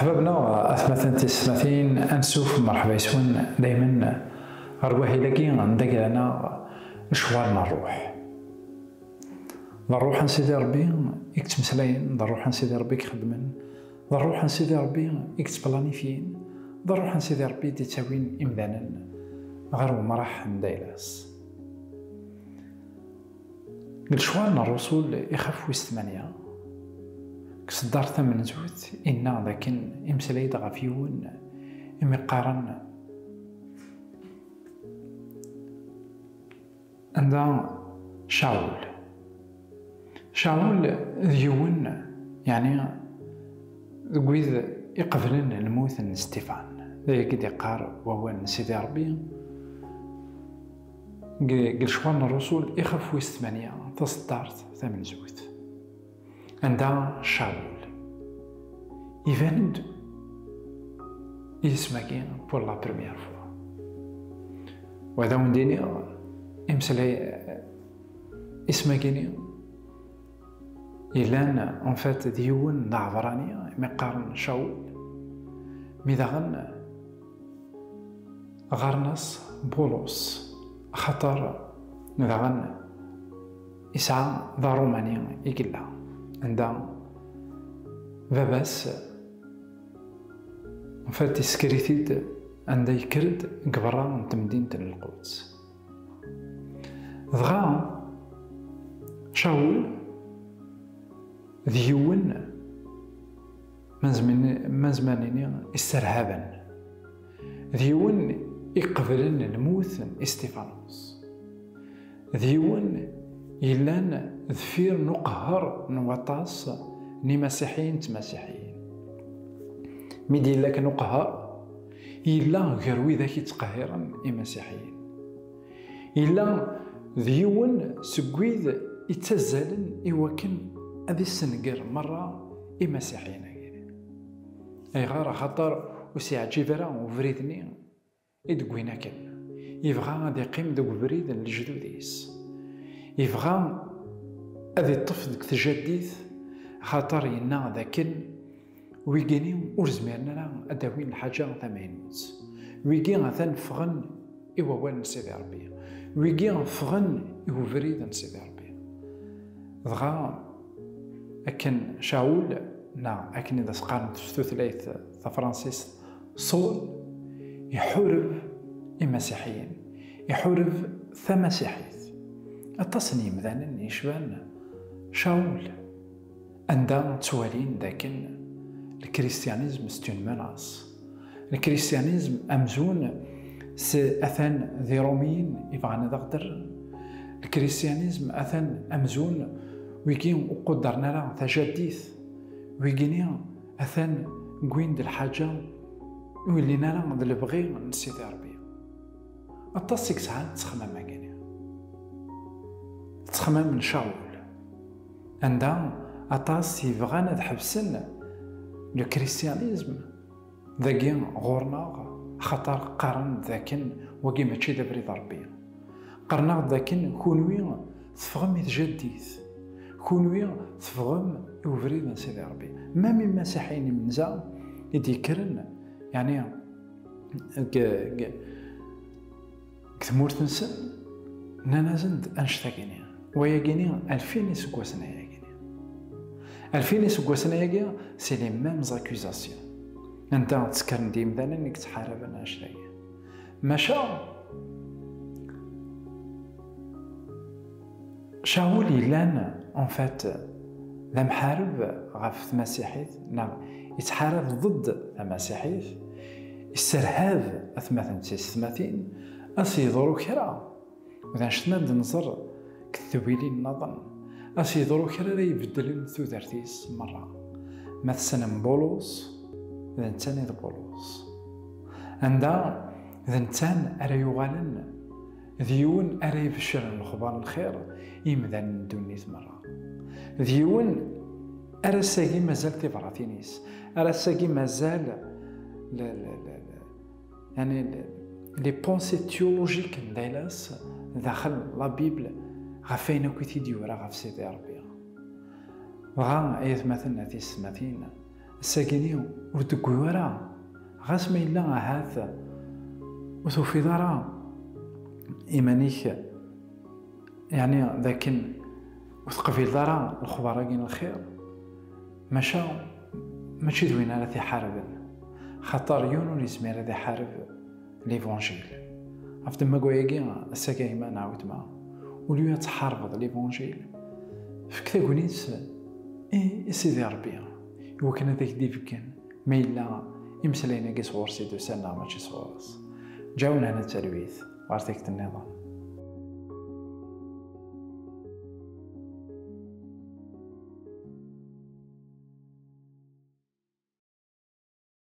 أحبابنا أثمثن تسمثين أنسوف مرحبا يسون دايما أرواحي لكي ندقلنا شوارنا الروح الروح نسيدي ربي يكتب مسلاين الروح نسيدي ربي يخدمن الروح نسيدي ربي يكتب بلانيفين الروح نسيدي ربي تتاوين إمدانا غير مرح ندايلاس الشوارنا الرسول يخاف ويست ثمانية كصدار ثمن زوت إنا لكن إمسلايد غافيون إمقارن عند شاول ديون يعني قويذ يقبلن الموت ستيفان ذاك يقار وهو سيدي ربي قال شوان الرسول يخاف ويست ثمانية تصدارت ثمن زوت عندها شاول يفند يسمعين بور لا بروميير فوا وهذا ونديني امسلاي يسمعيني إلان ان فات ديون نعبراني مقارن شاول ميداغن غارناس بولوس خطر ميداغن يسعى دا رومانيا يقلها عندها باباس فات سكريتيد عندها يكرد قبرا تمدينة القدس دغا شاول ديون من زمانيني استرهابا ديون يقبلن الموت استيفانوس ديون إلان ذفير نقهر نوطاس ني مسيحيين تمسيحيين ميدي لك نقهر إلا غيروي ذاك يتقهرن مسيحيين إلا ديون سكويد يتزالن إوكن أذي السنقر مرة مسيحيين أي غير خطر وسي عجيبرا وفريدني إدقوينا كن يبغى غادي يقيم دوك بريد لجدوديس يبغى أذي الطفل ديك تجديث خاطر ينا ذاكن ويجيني ورزميرنا أداوين الحاجة ثمانينوت ويجي غاثان فغن إووان سيدي ربي ويجي فغن إو فريد سيدي ربي دغا أكن شاول أكن إذا سقارنت في ثلاث فرانسيس صول يحورب المسيحيين يحورب مسيحيين التصنيم ذانا يشبان شاول عندها توالين ذاكن الكريستيانيزم ستون مناص الكريستيانيزم أمزون أثان ذي روميين يبغانا دغدر الكريستيانيزم أثان أمزون ويجين وقدرنا لا تجديث ويجيني أثان قوين الحاجة ويلينا لا ذا البغي نسيدي ربي التصيك ساعات تخمم مكاني تخمم من شاول عندها أطاس يبغانا تحبسن لو كريستيانيزم ذاكي غورنا خطر قرن ذاكن وكي ماشي دا بريد ربي قرنا ذاكن كونوي تفغم يتجديث كونوي تفغم يوفريد سيدي ربي ما من مسيحيين من زا يديكرن يعني كثمورت نسن نانازند انشتاكيني وياكيني 2000 سكواسنا ياكيني 2000 سكواسنا ياكي سي لي ميم زاكوزاسيون انت تسكرن ديم دانا انك تحارب انا اشتاكي ماشا شاول يلان ان فات لا محارب غاف مسيحيت نعم يتحارب ضد المسيحيت السرهاب أثمثن تسمثين أسيضرو كرا وإذا شتنا نظر كثويلي النظن أسيضرو كرا لا يبدلن ثوثرتيس مرة مثلا بولوس إذا نتاني بولوس عندها إذا نتان أرى يغالن ديون أرى يبشر الخبار الخير يمذن دونيت مرة ديون أرى ساقي مازال تبراتينيس أرى ساقي مازال لا يعني لي بونسي تيولوجيك ندايلاس داخل لا بيبل غافينا كويتي ديورا غاف سيدي ربي بغا ايث مثلنا تيسماتين الساكنيو ودكوارا غاس ما إلا هذا وثوفي دارا إيمانيك يعني ذاكن وثقفي دارا الخبراء كاين الخير ماشي دوين على ذي حارب خاطر يونو يسمير ذي حارب ليفونجيل عرفت ما كوياكي الساكاي ما نعاود معاه وليو يتحارب ليفونجيل فكذا كونيت سيدي ربي هو كان هذاك ديفكان ما إلا يمسلينا كي صور سيدو سنة ماشي صورس جاونا هنا التلويث وعرفتك النظام